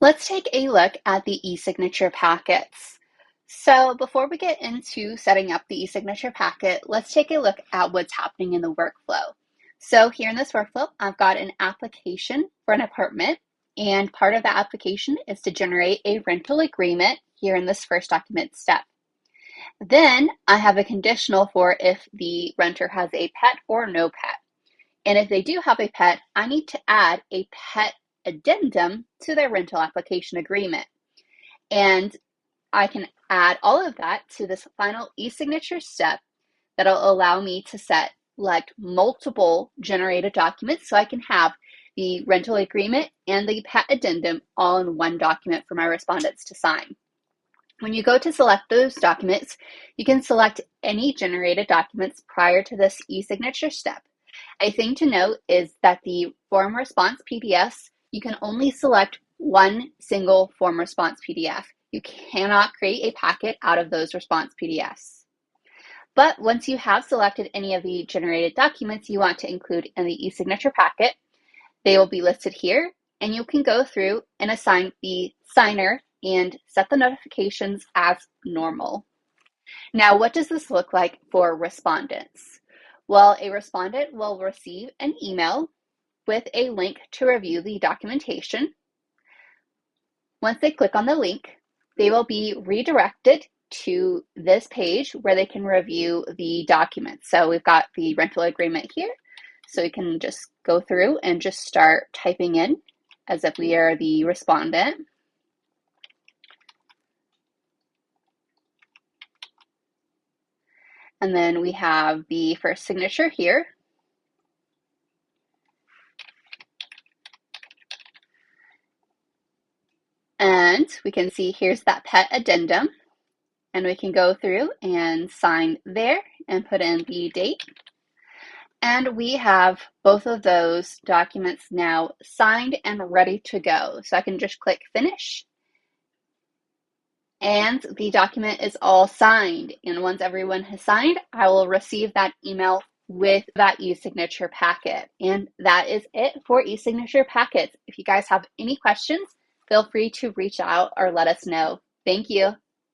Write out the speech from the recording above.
Let's take a look at the e-signature packets. So before we get into setting up the e-signature packet, let's take a look at what's happening in the workflow. So here in this workflow, I've got an application for an apartment, and part of the application is to generate a rental agreement here in this first document step. Then I have a conditional for if the renter has a pet or no pet. And if they do have a pet, I need to add a pet addendum to their rental application agreement. And I can add all of that to this final e-signature step that'll allow me to select multiple generated documents so I can have the rental agreement and the pet addendum all in one document for my respondents to sign. When you go to select those documents, you can select any generated documents prior to this e-signature step. A thing to note is that the form response PDFs, you can only select one single form response PDF. You cannot create a packet out of those response PDFs. But once you have selected any of the generated documents you want to include in the e-signature packet, they will be listed here, and you can go through and assign the signer and set the notifications as normal. Now, what does this look like for respondents? Well, a respondent will receive an email with a link to review the documentation. Once they click on the link, they will be redirected to this page where they can review the documents. So we've got the rental agreement here. So we can just go through and just start typing in as if we are the respondent. And then we have the first signature here. And we can see here's that pet addendum. And we can go through and sign there and put in the date. And we have both of those documents now signed and ready to go. So I can just click finish. And the document is all signed. And once everyone has signed, I will receive that email with that e-signature packet. And that is it for e-signature packets. If you guys have any questions, feel free to reach out or let us know. Thank you.